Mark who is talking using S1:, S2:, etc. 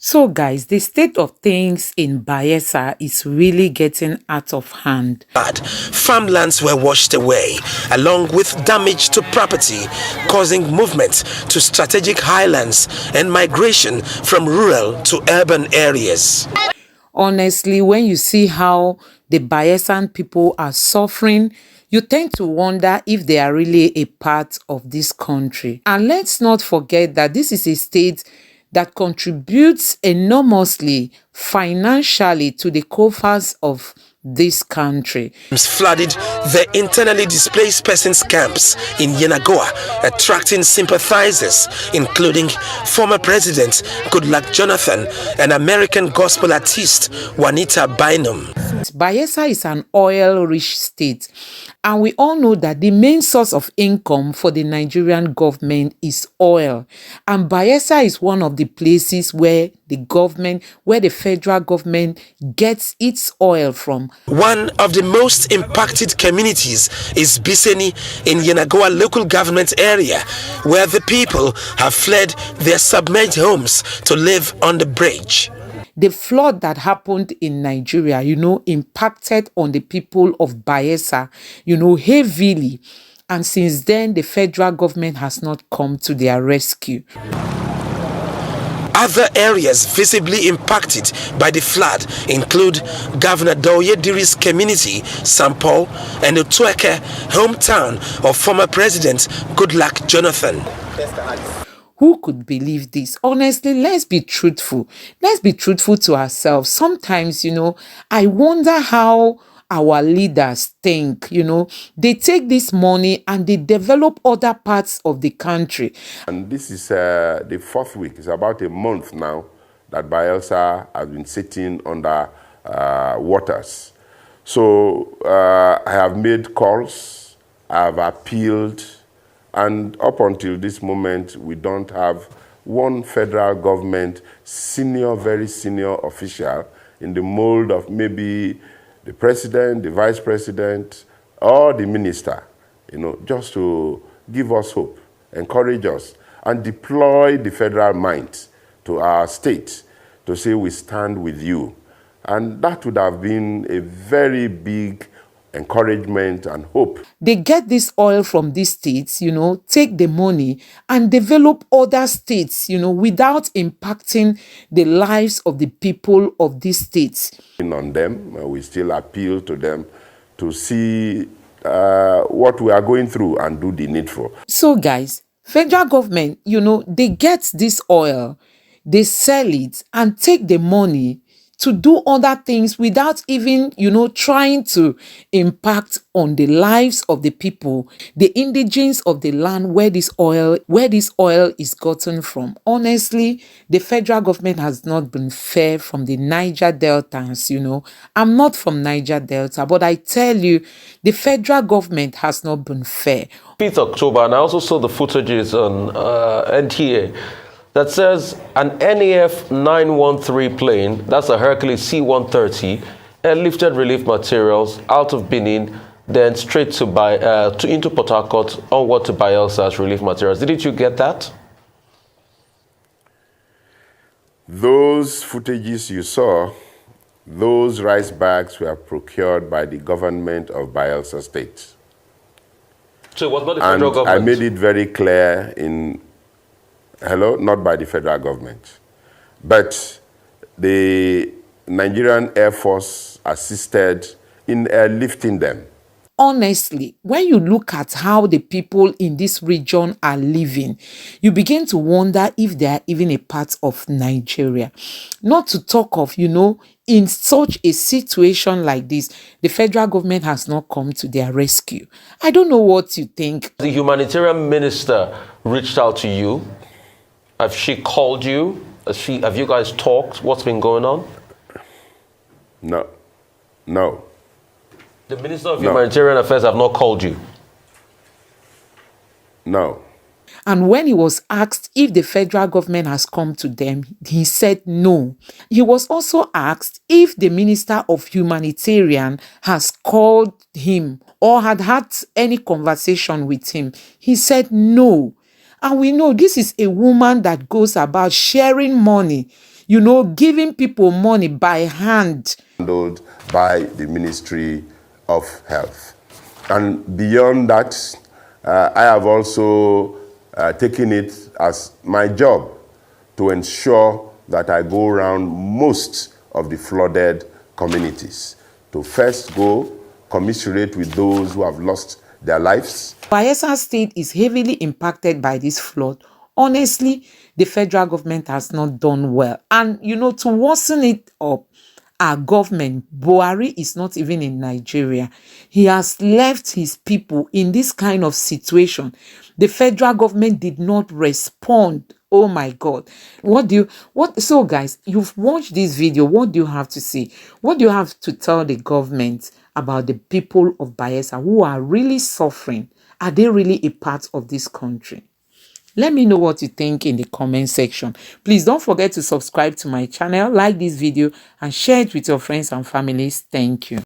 S1: So, guys, the state of things in Bayelsa is really getting out of hand.
S2: Farmlands were washed away, along with damage to property, causing movement to strategic highlands and migration from rural to urban areas.
S1: Honestly, when you see how the Bayelsan people are suffering, you tend to wonder if they are really a part of this country. And let's not forget that this is a state that contributes enormously financially to the coffers of this country.
S2: Flooded the internally displaced persons camps in Yenagoa, attracting sympathizers, including former President Goodluck Jonathan and American gospel artist Juanita Bynum.
S1: Bayelsa is an oil-rich state, and we all know that the main source of income for the Nigerian government is oil. And Bayelsa is one of the places where the federal government gets its oil from.
S2: One of the most impacted communities is Biseni in Yenagoa local government area, where the people have fled their submerged homes to live on the bridge.
S1: The flood that happened in Nigeria, impacted on the people of Bayelsa, heavily. And since then, the federal government has not come to their rescue.
S2: Other areas visibly impacted by the flood include Governor Doyediri's community, St. Paul, and Otueke, hometown of former President Goodluck Jonathan.
S1: Who could believe this? Honestly, let's be truthful. Let's be truthful to ourselves. Sometimes, I wonder how our leaders think, they take this money and they develop other parts of the country.
S3: And this is the fourth week. It's about a month now that Bayelsa has been sitting under waters. So I have made calls, I have appealed, and up until this moment, we don't have one federal government very senior official in the mold of maybe the president, the vice president, or the minister, just to give us hope, encourage us, and deploy the federal might to our state to say we stand with you. And that would have been a very big encouragement and hope.
S1: They get this oil from these states, take the money and develop other states, without impacting the lives of the people of these states.
S3: On them, we still appeal to them to see what we are going through and do the needful.
S1: So guys, federal government, they get this oil, they sell it and take the money to do other things without even, trying to impact on the lives of the people, the indigenes of the land where this oil is gotten from. Honestly, the federal government has not been fair from the Niger Deltans, I'm not from Niger Delta, but I tell you, the federal government has not been fair.
S4: 5th October, and I also saw the footages on NTA, that says an NAF 913 plane, that's a Hercules C-130, airlifted relief materials out of Benin, then straight into Port Harcourt, onward to Bayelsa's relief materials. Didn't you get that?
S3: Those footages you saw, those rice bags were procured by the government of Bayelsa State.
S4: So it was not the federal government?
S3: I made it very clear not by the federal government, but the Nigerian Air Force assisted in airlifting them.
S1: Honestly, when you look at how the people in this region are living, you begin to wonder if they are even a part of Nigeria. Not to talk of, in such a situation like this, the federal government has not come to their rescue. I don't know what you think.
S4: The humanitarian minister reached out to you. Have she called you? Have you guys talked? What's been going on?
S3: No.
S4: The Minister of Humanitarian Affairs have not called you?
S3: No.
S1: And when he was asked if the federal government has come to them, he said no. He was also asked if the Minister of Humanitarian has called him or had any conversation with him. He said no. And we know this is a woman that goes about sharing money, giving people money by hand.
S3: Handled by the Ministry of Health. And beyond that, I have also taken it as my job to ensure that I go around most of the flooded communities to first go commiserate with those who have lost their lives.
S1: Bayelsa State is heavily impacted by this flood. Honestly, the federal government has not done well. And, to worsen it up, our government, Buhari, is not even in Nigeria. He has left his people in this kind of situation. The federal government did not respond. Oh my God. So guys, you've watched this video. What do you have to say? What do you have to tell the government about the people of Bayelsa who are really suffering? Are they really a part of this country? Let me know what you think in the comment section. Please don't forget to subscribe to my channel, like this video, and share it with your friends and families. Thank you.